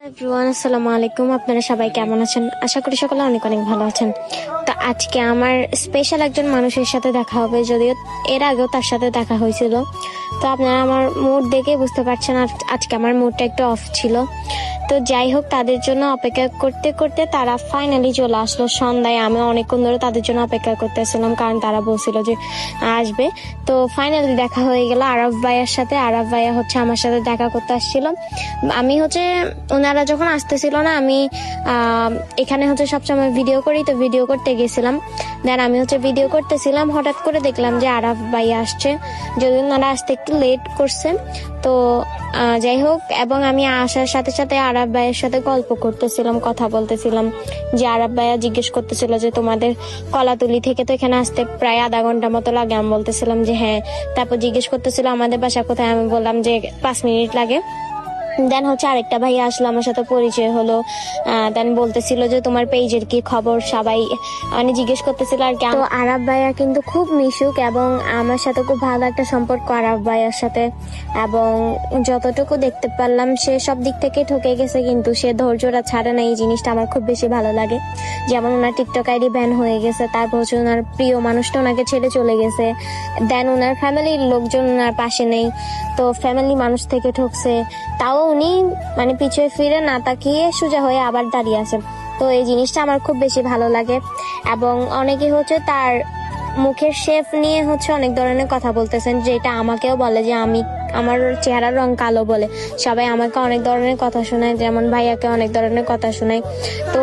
Everyone, আসসালামু আলাইকুম। আপনারা সবাই কেমন আছেন? আশা করি সকলে অনেক অনেক ভালো আছেন। তো আজকে আমার স্পেশাল একজন মানুষের সাথে দেখা হবে, যদিও এর আগেও তার সাথে দেখা হয়েছিল। তো আপনারা আমার মুড দেখে বুঝতে পারছেন আর আজকে আমার মুডটা একটু অফ ছিল। তো যাই হোক, তাদের জন্য অপেক্ষা করতে করতে তারা ফাইনালি চলে আসলো সন্ধ্যায়। আমি অনেকক্ষণ ধরে তাদের জন্য অপেক্ষা করতেছিলাম, কারণ তারা বলছিল যে আসবে। তো ফাইনালি দেখা হয়ে গেল আরাফ ভাইয়ার সাথে। আরাফ ভাইয়া হচ্ছে আমার সাথে দেখা করতে আসছিল। আমি হচ্ছে ওনারা যখন আসতেছিল না, আমি এখানে হচ্ছে সবসময় ভিডিও করি, তো ভিডিও করতে গেছিলাম। দেন আমি হচ্ছে ভিডিও করতেছিলাম, হঠাৎ করে দেখলাম যে আরাফ ভাইয়া আসছে, যদি ওনারা আসতে একটু লেট করছে। তো যাই হোক, এবং আমি আসার সাথে সাথে আরাফ ভাইয়ের সাথে গল্প করতেছিলাম, কথা বলতেছিলাম। যে আরাফ ভাইয়া জিজ্ঞেস করতেছিল যে তোমাদের কলাতুলি থেকে তো এখানে আসতে প্রায় আধা ঘন্টা মতো লাগে। আমি বলতেছিলাম যে হ্যাঁ। তারপর জিজ্ঞেস করতেছিল আমাদের বাসা কোথায়, আমি বললাম যে 5 মিনিট লাগে। দেন হচ্ছে আরেকটা ভাইয়া আসলো, আমার সাথে পরিচয় হলো। দেন বলতেছিল যে তোমার পেজের কি খবর, সবাই মানে জিজ্ঞেস করতেছিল আর কি। তো আরাফ ভাইয়া কিন্তু খুব মিশুক, এবং আমার সাথে খুব ভালো একটা সম্পর্ক আরাফ ভাইয়ার সাথে। এবং যতটুকু দেখতে পারলাম সে সব দিক থেকে ঠকে গেছে, কিন্তু সে ধৈর্যটা ছাড়ে না। এই জিনিসটা আমার খুব বেশি ভালো লাগে। যেমন ওনার টিকটক আইডি ব্যান হয়ে গেছে, তারপর হচ্ছে ওনার প্রিয় মানুষটা ওনাকে ছেড়ে চলে গেছে। দেন ওনার ফ্যামিলির লোকজন ওনার পাশে নেই, তো ফ্যামিলি মানুষ থেকে ঠকছে, তাও উনি মানে পিছিয়ে ফিরে না তাকিয়ে সোজা হয়ে আবার দাঁড়িয়ে আছে। তো এই জিনিসটা আমার খুব বেশি ভালো লাগে। এবং অনেকে হচ্ছে তার মুখের শেপ নিয়ে হচ্ছে অনেক ধরনের কথা বলতেছেন, যেটা আমাকেও বলে যে আমার চেহারার রং কালো বলে সবাই আমাকে অনেক ধরনের কথা শোনায়, যেমন ভাইয়াকে অনেক ধরনের কথা শোনায়। তো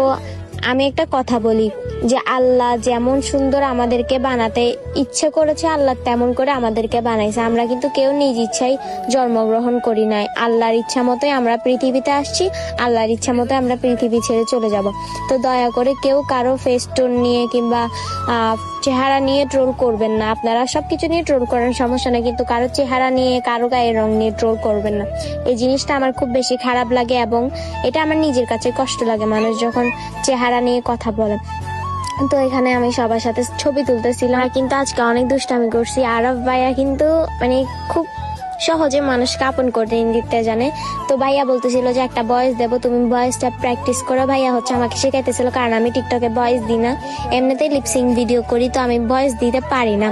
আমি একটা কথা বলি যে আল্লাহ যেমন সুন্দর আমাদেরকে বানাতে ইচ্ছে করেছে, আল্লাহ তেমন করে আমাদেরকে বানাইছে। আমরা কিন্তু কেউ নিজ ইচ্ছায় জন্মগ্রহণ করি নাই। আল্লাহর ইচ্ছা মতোই আমরা পৃথিবীতে আসছি, আল্লাহর ইচ্ছা মতো আমরা পৃথিবী ছেড়ে চলে যাব। তো দয়া করে কেউ কারো ফেস টোন নিয়ে কিংবা চেহারা নিয়ে ট্রোল করবেন না। আপনারা সবকিছু নিয়ে ট্রোল করেন, সমস্যা নেই, কিন্তু কারো চেহারা নিয়ে, কারো গায়ের রং নিয়ে ট্রোল করবেন না। এই জিনিসটা আমার খুব বেশি খারাপ লাগে, এবং এটা আমার নিজের কাছে কষ্ট লাগে মানুষ যখন চেহারা নিয়ে কথা বলে। তো এখানে আমি সবার সাথে ছবি তুলতেছিলাম, কিন্তু আজকে অনেক দুষ্টামি করছি। আরাফ ভাইয়া কিন্তু মানে খুব সহজে মানুষকে আপন করে দিতে জানে। তো ভাইয়া বলতেছিল যে একটা ভয়েস দেবো, তুমি ভয়েসটা প্র্যাকটিস করো। ভাইয়া হচ্ছে আমাকে শেখাইতেছিল, কারণ আমি টিকটকে ভয়েস দিই না, এমনিতেই লিপসিং ভিডিও করি, তো আমি ভয়েস দিতে পারি না।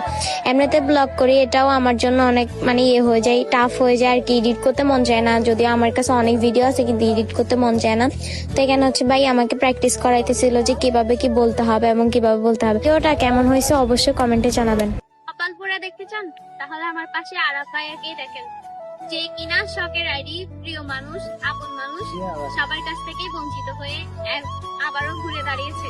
এমনিতে ব্লগ করি, এটাও আমার জন্য অনেক মানে হয়ে যায়, টাফ হয়ে যায় আর কি। এডিট করতে মন চায় না, যদিও আমার কাছে অনেক ভিডিও আছে, কিন্তু এডিট করতে মন চায় না। তো এখানে হচ্ছে ভাই আমাকে প্র্যাকটিস করাইতেছিল যে কিভাবে কি বলতে হবে এবং কিভাবে বলতে হবে। ওটা কেমন হয়েছে অবশ্যই কমেন্টে জানাবেন। কপালপুরা দেখতে চান? তাহলে আমার পাশে আরাফ ভাইয়াকে দেখেন, যে কিনা শখের আইডি, প্রিয় মানুষ, আপন মানুষ সবার কাছ থেকেই বঞ্চিত হয়ে আবারও ঘুরে দাঁড়িয়েছে।